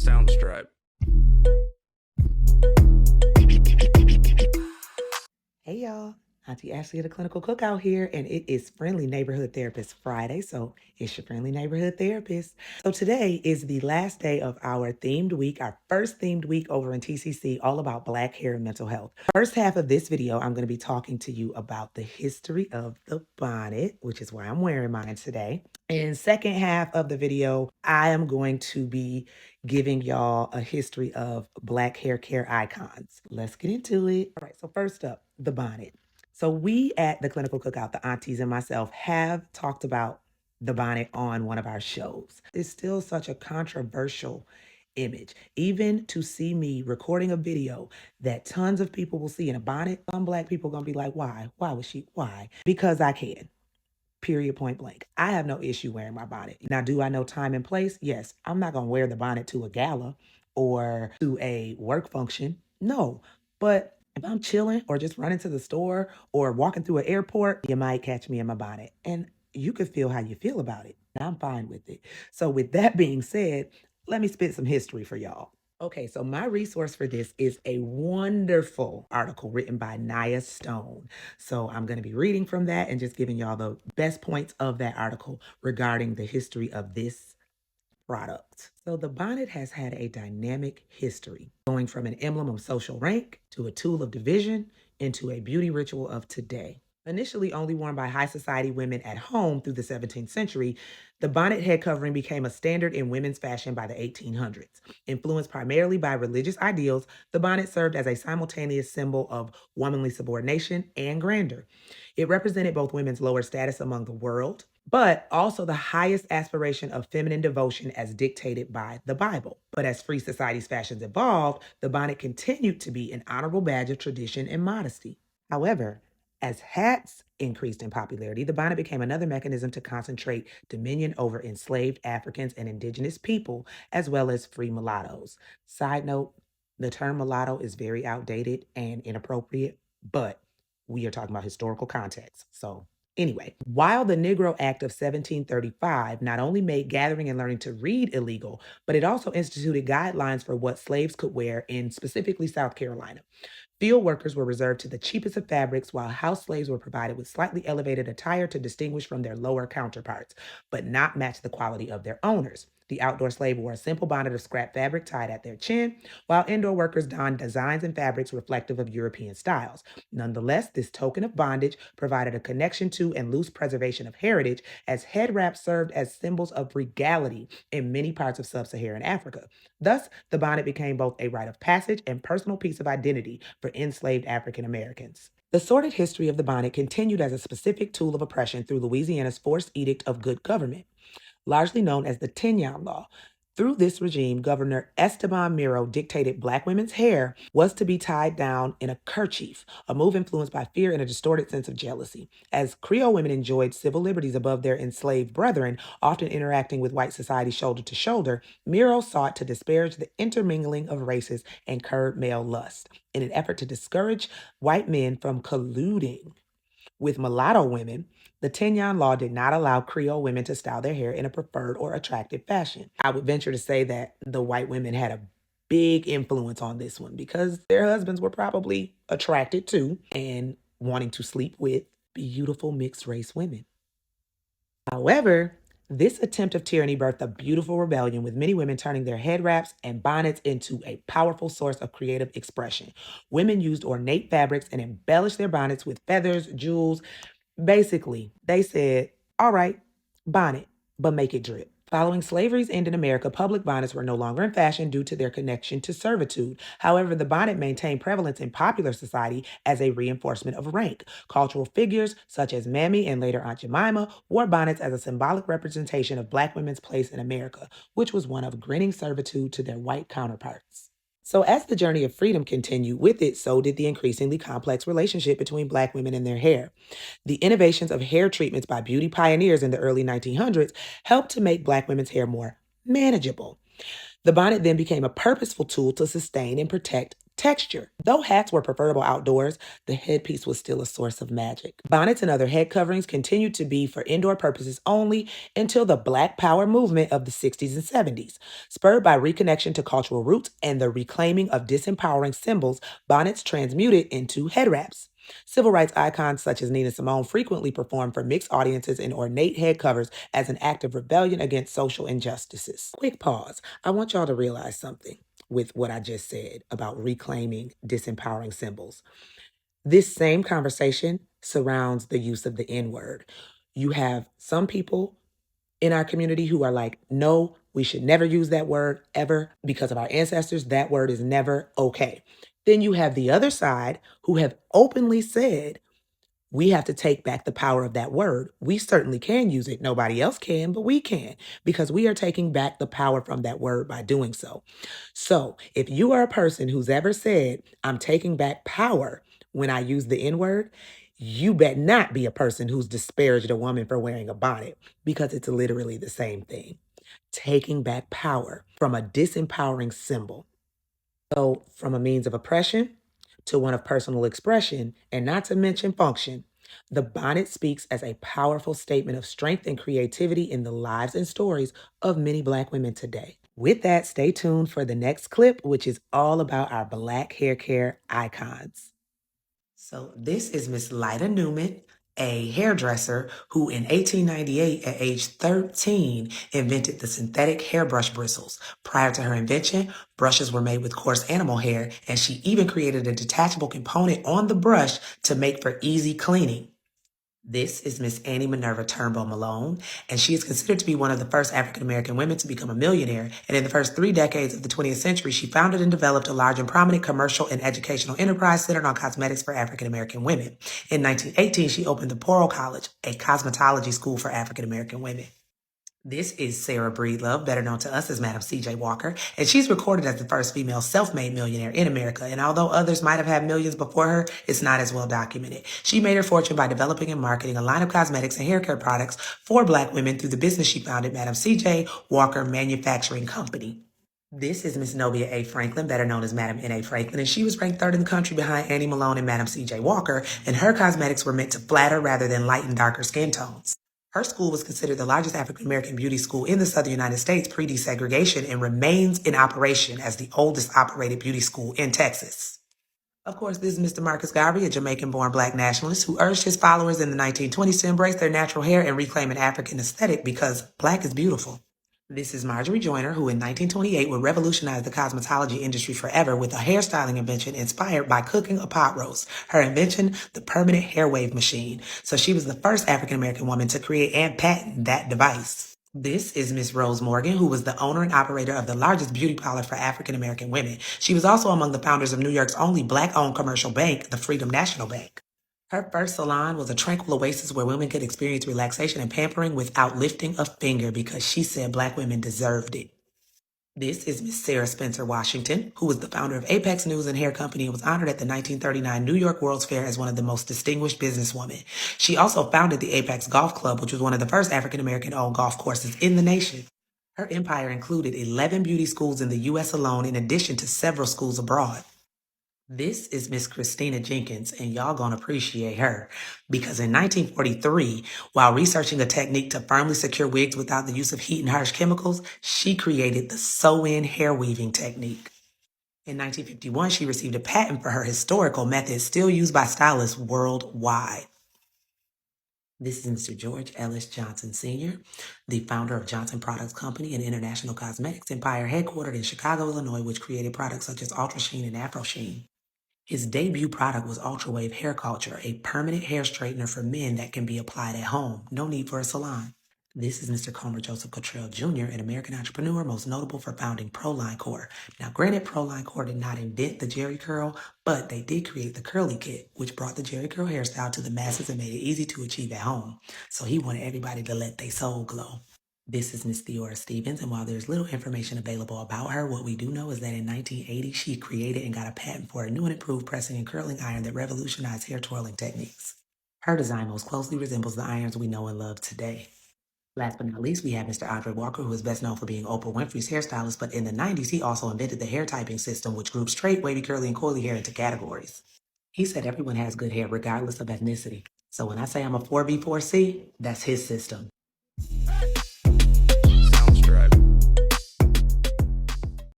Soundstripe. Hey y'all, Auntie Ashley of the Clinical Cookout here, and it is Friendly Neighborhood Therapist Friday, so it's your Friendly Neighborhood Therapist. So today is the last day of our themed week, our first themed week over in TCC, all about Black hair and mental health. First half of this video, I'm going to be talking to you about the history of the bonnet, which is why I'm wearing mine today. In second half of the video, I am going to be giving y'all a history of Black hair care icons. Let's get into it. All right, so first up, the bonnet. So we at the Clinical Cookout, the aunties and myself, have talked about the bonnet on one of our shows. It's still such a controversial image. Even to see me recording a video that tons of people will see in a bonnet, some Black people gonna be like, why? Why was she? Why? Because I can. Period, point blank. I have no issue wearing my bonnet. Now, do I know time and place? Yes. I'm not going to wear the bonnet to a gala or to a work function. No. But if I'm chilling or just running to the store or walking through an airport, you might catch me in my bonnet. And you could feel how you feel about it. I'm fine with it. So, with that being said, let me spit some history for y'all. Okay, so my resource for this is a wonderful article written by Nia Stone. So I'm going to be reading from that and just giving y'all the best points of that article regarding the history of this product. So the bonnet has had a dynamic history, going from an emblem of social rank to a tool of division into a beauty ritual of today. Initially only worn by high society women at home through the 17th century, the bonnet head covering became a standard in women's fashion by the 1800s. Influenced primarily by religious ideals, the bonnet served as a simultaneous symbol of womanly subordination and grandeur. It represented both women's lower status among the world, but also the highest aspiration of feminine devotion as dictated by the Bible. But as free society's fashions evolved, the bonnet continued to be an honorable badge of tradition and modesty. However, as hats increased in popularity, the bonnet became another mechanism to concentrate dominion over enslaved Africans and indigenous people, as well as free mulattoes. Side note, the term mulatto is very outdated and inappropriate, but we are talking about historical context. So anyway, while the Negro Act of 1735 not only made gathering and learning to read illegal, but it also instituted guidelines for what slaves could wear in specifically South Carolina. Field workers were reserved to the cheapest of fabrics, while house slaves were provided with slightly elevated attire to distinguish from their lower counterparts, but not match the quality of their owners. The outdoor slave wore a simple bonnet of scrap fabric tied at their chin, while indoor workers donned designs and fabrics reflective of European styles. Nonetheless, this token of bondage provided a connection to and loose preservation of heritage, as head wraps served as symbols of regality in many parts of sub-Saharan Africa. Thus, the bonnet became both a rite of passage and personal piece of identity for enslaved African Americans. The sordid history of the bonnet continued as a specific tool of oppression through Louisiana's forced edict of good government, largely known as the Tenyon Law. Through this regime, Governor Esteban Miro dictated Black women's hair was to be tied down in a kerchief, a move influenced by fear and a distorted sense of jealousy. As Creole women enjoyed civil liberties above their enslaved brethren, often interacting with white society shoulder to shoulder, Miro sought to disparage the intermingling of races and curb male lust. In an effort to discourage white men from colluding with mulatto women, the Tenyon Law did not allow Creole women to style their hair in a preferred or attractive fashion. I would venture to say that the white women had a big influence on this one because their husbands were probably attracted to and wanting to sleep with beautiful mixed race women. However, this attempt of tyranny birthed a beautiful rebellion, with many women turning their head wraps and bonnets into a powerful source of creative expression. Women used ornate fabrics and embellished their bonnets with feathers, jewels. Basically, they said, all right, bonnet, but make it drip. Following slavery's end in America, public bonnets were no longer in fashion due to their connection to servitude. However, the bonnet maintained prevalence in popular society as a reinforcement of rank. Cultural figures such as Mammy and later Aunt Jemima wore bonnets as a symbolic representation of Black women's place in America, which was one of grinning servitude to their white counterparts. So, as the journey of freedom continued, with it, so did the increasingly complex relationship between Black women and their hair. The innovations of hair treatments by beauty pioneers in the early 1900s helped to make Black women's hair more manageable. The bonnet then became a purposeful tool to sustain and protect texture. Though hats were preferable outdoors, the headpiece was still a source of magic. Bonnets and other head coverings continued to be for indoor purposes only until the Black Power movement of the 60s and 70s. Spurred by reconnection to cultural roots and the reclaiming of disempowering symbols, bonnets transmuted into head wraps. Civil rights icons such as Nina Simone frequently performed for mixed audiences in ornate head covers as an act of rebellion against social injustices. Quick pause. I want y'all to realize something with what I just said about reclaiming disempowering symbols. This same conversation surrounds the use of the N word. You have some people in our community who are like, no, we should never use that word ever because of our ancestors. That word is never okay. Then you have the other side who have openly said, we have to take back the power of that word. We certainly can use it. Nobody else can, but we can because we are taking back the power from that word by doing so. So if you are a person who's ever said, I'm taking back power when I use the N word, you bet not be a person who's disparaged a woman for wearing a bonnet because it's literally the same thing. Taking back power from a disempowering symbol. So, from a means of oppression to one of personal expression, and not to mention function, the bonnet speaks as a powerful statement of strength and creativity in the lives and stories of many Black women today. With that, stay tuned for the next clip, which is all about our Black hair care icons. So this is Miss Lyda Newman, a hairdresser who in 1898 at age 13 invented the synthetic hairbrush bristles. Prior to her invention, brushes were made with coarse animal hair, and she even created a detachable component on the brush to make for easy cleaning. This is Miss Annie Minerva Turnbull Malone, and she is considered to be one of the first African American women to become a millionaire. And in the first 3 decades of the 20th century, she founded and developed a large and prominent commercial and educational enterprise centered on cosmetics for African American women. In 1918, she opened the Poro College, a cosmetology school for African American women. This is Sarah Breedlove, better known to us as Madam C.J. Walker, and she's recorded as the first female self-made millionaire in America. And although others might have had millions before her, it's not as well documented. She made her fortune by developing and marketing a line of cosmetics and hair care products for Black women through the business she founded, Madam C.J. Walker Manufacturing Company. This is Miss Novia A. Franklin, better known as Madam N.A. Franklin, and she was ranked third in the country behind Annie Malone and Madam C.J. Walker, and her cosmetics were meant to flatter rather than lighten darker skin tones. Her school was considered the largest African-American beauty school in the southern United States pre-desegregation and remains in operation as the oldest operated beauty school in Texas. Of course, this is Mr. Marcus Garvey, a Jamaican-born Black nationalist who urged his followers in the 1920s to embrace their natural hair and reclaim an African aesthetic because Black is beautiful. This is Marjorie Joyner, who in 1928 would revolutionize the cosmetology industry forever with a hairstyling invention inspired by cooking a pot roast. Her invention, the permanent hair wave machine. So she was the first African-American woman to create and patent that device. This is Miss Rose Morgan, who was the owner and operator of the largest beauty parlor for African-American women. She was also among the founders of New York's only Black-owned commercial bank, the Freedom National Bank. Her first salon was a tranquil oasis where women could experience relaxation and pampering without lifting a finger because she said Black women deserved it. This is Miss Sarah Spencer Washington, who was the founder of Apex News and Hair Company and was honored at the 1939 New York World's Fair as one of the most distinguished businesswomen. She also founded the Apex Golf Club, which was one of the first African-American owned golf courses in the nation. Her empire included 11 beauty schools in the U.S. alone, in addition to several schools abroad. This is Miss Christina Jenkins, and y'all gonna appreciate her because in 1943, while researching a technique to firmly secure wigs without the use of heat and harsh chemicals, she created the sew-in hair weaving technique. In 1951, she received a patent for her historical method still used by stylists worldwide. This is Mr. George Ellis Johnson Sr., the founder of Johnson Products Company and International Cosmetics Empire, headquartered in Chicago, Illinois, which created products such as Ultra Sheen and Afro Sheen. His debut product was Ultra Wave Hair Culture, a permanent hair straightener for men that can be applied at home. No need for a salon. This is Mr. Comer Joseph Cottrell Jr., an American entrepreneur most notable for founding Proline Core. Now, granted, Proline Core did not invent the Jerry Curl, but they did create the Curly Kit, which brought the Jerry Curl hairstyle to the masses and made it easy to achieve at home. So he wanted everybody to let their soul glow. This is Miss Theora Stevens, and while there's little information available about her, what we do know is that in 1980, she created and got a patent for a new and improved pressing and curling iron that revolutionized hair twirling techniques. Her design most closely resembles the irons we know and love today. Last but not least, we have Mr. Andre Walker, who is best known for being Oprah Winfrey's hairstylist, but in the 90s, he also invented the hair typing system, which groups straight, wavy, curly, and coily hair into categories. He said everyone has good hair regardless of ethnicity. So when I say I'm a 4B4C, that's his system.